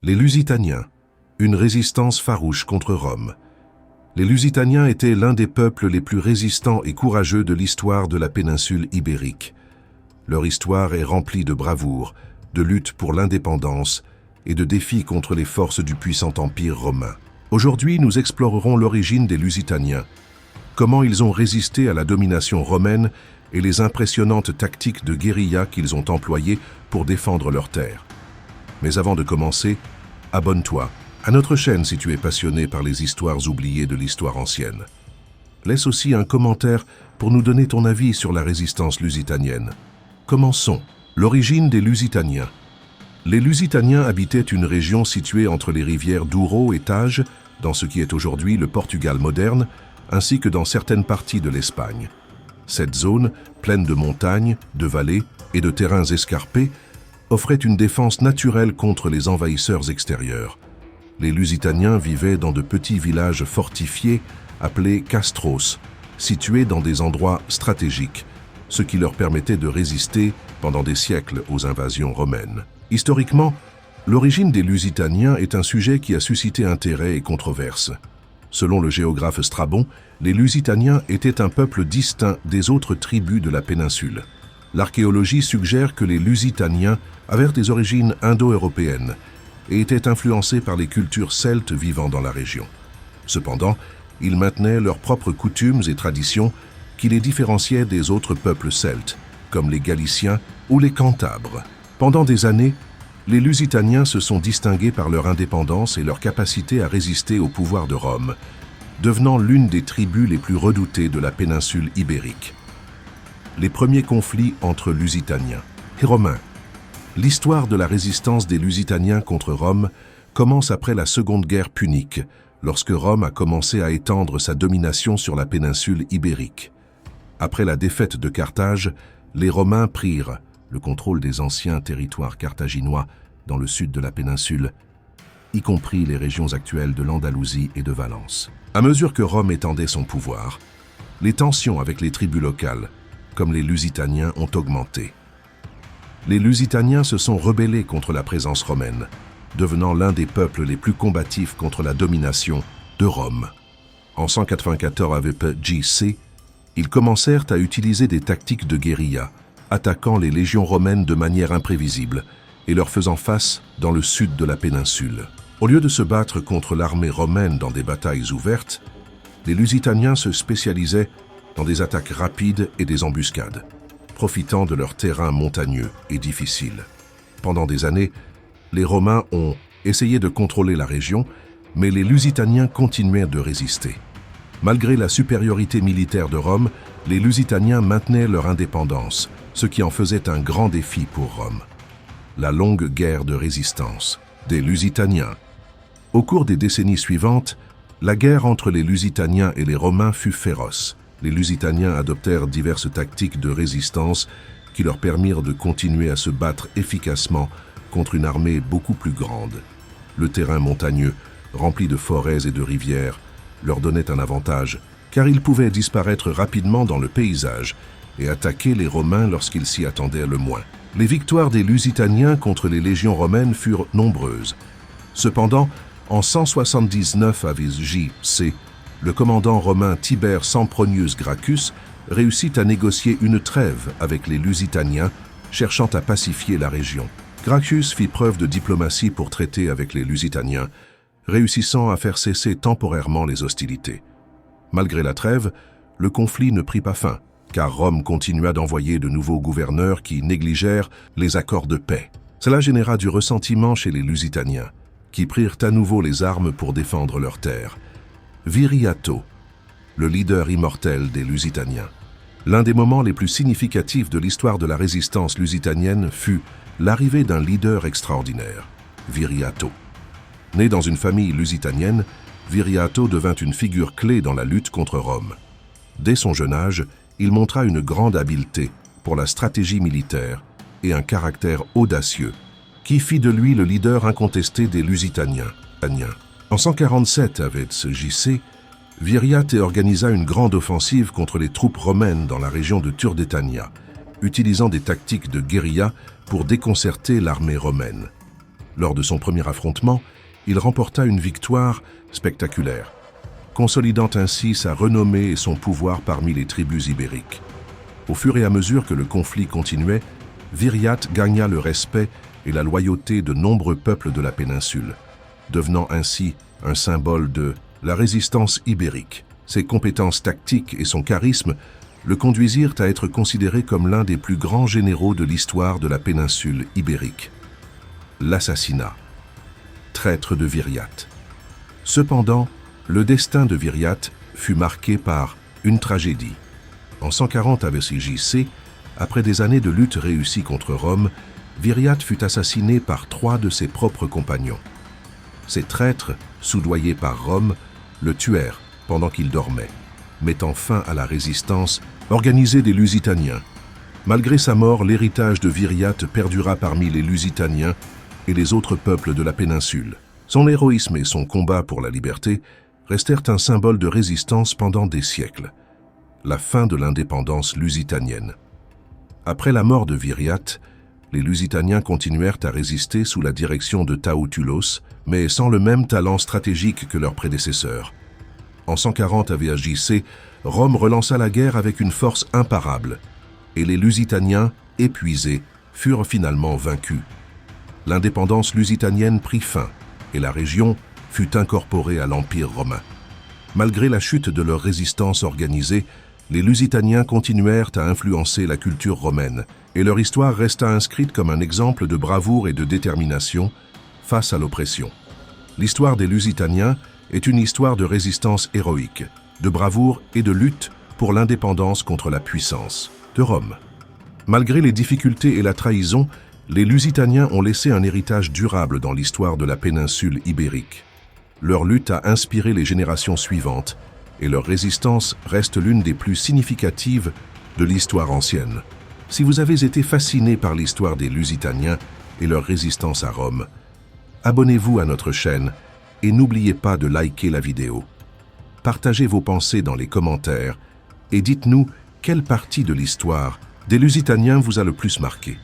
Les Lusitaniens, une résistance farouche contre Rome. Les Lusitaniens étaient l'un des peuples les plus résistants et courageux de l'histoire de la péninsule ibérique. Leur histoire est remplie de bravoure, de lutte pour l'indépendance et de défis contre les forces du puissant empire romain. Aujourd'hui, nous explorerons l'origine des Lusitaniens, comment ils ont résisté à la domination romaine et les impressionnantes tactiques de guérilla qu'ils ont employées pour défendre leurs terres. Mais avant de commencer, abonne-toi à notre chaîne si tu es passionné par les histoires oubliées de l'histoire ancienne. Laisse aussi un commentaire pour nous donner ton avis sur la résistance lusitanienne. Commençons. L'origine des Lusitaniens. Les Lusitaniens habitaient une région située entre les rivières Douro et Tage, dans ce qui est aujourd'hui le Portugal moderne, ainsi que dans certaines parties de l'Espagne. Cette zone, pleine de montagnes, de vallées et de terrains escarpés, offrait une défense naturelle contre les envahisseurs extérieurs. Les Lusitaniens vivaient dans de petits villages fortifiés appelés castros, situés dans des endroits stratégiques, ce qui leur permettait de résister pendant des siècles aux invasions romaines. Historiquement, l'origine des Lusitaniens est un sujet qui a suscité intérêt et controverse. Selon le géographe Strabon, les Lusitaniens étaient un peuple distinct des autres tribus de la péninsule. L'archéologie suggère que les Lusitaniens avaient des origines indo-européennes et étaient influencés par les cultures celtes vivant dans la région. Cependant, ils maintenaient leurs propres coutumes et traditions qui les différenciaient des autres peuples celtes, comme les Galiciens ou les Cantabres. Pendant des années, les Lusitaniens se sont distingués par leur indépendance et leur capacité à résister au pouvoir de Rome, devenant l'une des tribus les plus redoutées de la péninsule ibérique. Les premiers conflits entre Lusitaniens et Romains. L'histoire de la résistance des Lusitaniens contre Rome commence après la Seconde Guerre punique, lorsque Rome a commencé à étendre sa domination sur la péninsule ibérique. Après la défaite de Carthage, les Romains prirent le contrôle des anciens territoires carthaginois dans le sud de la péninsule, y compris les régions actuelles de l'Andalousie et de Valence. À mesure que Rome étendait son pouvoir, les tensions avec les tribus locales, comme les Lusitaniens, ont augmenté. Les Lusitaniens se sont rebellés contre la présence romaine, devenant l'un des peuples les plus combatifs contre la domination de Rome. En 194 AVP-JC, ils commencèrent à utiliser des tactiques de guérilla, attaquant les légions romaines de manière imprévisible et leur faisant face dans le sud de la péninsule. Au lieu de se battre contre l'armée romaine dans des batailles ouvertes, les Lusitaniens se spécialisaient dans des attaques rapides et des embuscades, profitant de leur terrain montagneux et difficile. Pendant des années, les Romains ont essayé de contrôler la région, mais les Lusitaniens continuèrent de résister. Malgré la supériorité militaire de Rome, les Lusitaniens maintenaient leur indépendance, ce qui en faisait un grand défi pour Rome. La longue guerre de résistance des Lusitaniens. Au cours des décennies suivantes, la guerre entre les Lusitaniens et les Romains fut féroce. Les Lusitaniens adoptèrent diverses tactiques de résistance qui leur permirent de continuer à se battre efficacement contre une armée beaucoup plus grande. Le terrain montagneux, rempli de forêts et de rivières, leur donnait un avantage, car ils pouvaient disparaître rapidement dans le paysage et attaquer les Romains lorsqu'ils s'y attendaient le moins. Les victoires des Lusitaniens contre les légions romaines furent nombreuses. Cependant, en 179 AVJ-C, le commandant romain Tibère Sempronius Gracchus réussit à négocier une trêve avec les Lusitaniens, cherchant à pacifier la région. Gracchus fit preuve de diplomatie pour traiter avec les Lusitaniens, réussissant à faire cesser temporairement les hostilités. Malgré la trêve, le conflit ne prit pas fin, car Rome continua d'envoyer de nouveaux gouverneurs qui négligèrent les accords de paix. Cela généra du ressentiment chez les Lusitaniens, qui prirent à nouveau les armes pour défendre leurs terres. Viriato, le leader immortel des Lusitaniens. L'un des moments les plus significatifs de l'histoire de la résistance lusitanienne fut l'arrivée d'un leader extraordinaire, Viriato. Né dans une famille lusitanienne, Viriato devint une figure clé dans la lutte contre Rome. Dès son jeune âge, il montra une grande habileté pour la stratégie militaire et un caractère audacieux, qui fit de lui le leader incontesté des Lusitaniens. En 147 AVJ-C, Viriate organisa une grande offensive contre les troupes romaines dans la région de Turdetania, utilisant des tactiques de guérilla pour déconcerter l'armée romaine. Lors de son premier affrontement, il remporta une victoire spectaculaire, consolidant ainsi sa renommée et son pouvoir parmi les tribus ibériques. Au fur et à mesure que le conflit continuait, Viriath gagna le respect et la loyauté de nombreux peuples de la péninsule, devenant ainsi un symbole de la résistance ibérique. Ses compétences tactiques et son charisme le conduisirent à être considéré comme l'un des plus grands généraux de l'histoire de la péninsule ibérique. L'assassinat. Traître de Viriath. Cependant, le destin de Viriath fut marqué par une tragédie. En 140 avec JC, après des années de lutte réussie contre Rome, Viriath fut assassiné par 3 de ses propres compagnons. Ces traîtres, soudoyés par Rome, le tuèrent pendant qu'il dormait, mettant fin à la résistance organisée des Lusitaniens. Malgré sa mort, l'héritage de Viriath perdura parmi les Lusitaniens et les autres peuples de la péninsule. Son héroïsme et son combat pour la liberté restèrent un symbole de résistance pendant des siècles. La fin de l'indépendance lusitanienne. Après la mort de Viriath, les Lusitaniens continuèrent à résister sous la direction de Tautulos, mais sans le même talent stratégique que leurs prédécesseurs. En 140 AVJC, Rome relança la guerre avec une force imparable, et les Lusitaniens, épuisés, furent finalement vaincus. L'indépendance lusitanienne prit fin, et la région fut incorporée à l'Empire romain. Malgré la chute de leur résistance organisée, les Lusitaniens continuèrent à influencer la culture romaine, et leur histoire resta inscrite comme un exemple de bravoure et de détermination face à l'oppression. L'histoire des Lusitaniens est une histoire de résistance héroïque, de bravoure et de lutte pour l'indépendance contre la puissance de Rome. Malgré les difficultés et la trahison, les Lusitaniens ont laissé un héritage durable dans l'histoire de la péninsule ibérique. Leur lutte a inspiré les générations suivantes, et leur résistance reste l'une des plus significatives de l'histoire ancienne. Si vous avez été fasciné par l'histoire des Lusitaniens et leur résistance à Rome, abonnez-vous à notre chaîne et n'oubliez pas de liker la vidéo. Partagez vos pensées dans les commentaires et dites-nous quelle partie de l'histoire des Lusitaniens vous a le plus marqué.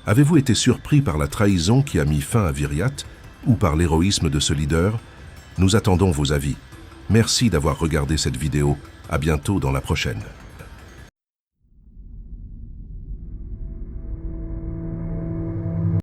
Avez-vous été surpris par la trahison qui a mis fin à Viriath ou par l'héroïsme de ce leader? Nous attendons vos avis. Merci d'avoir regardé cette vidéo. À bientôt dans la prochaine.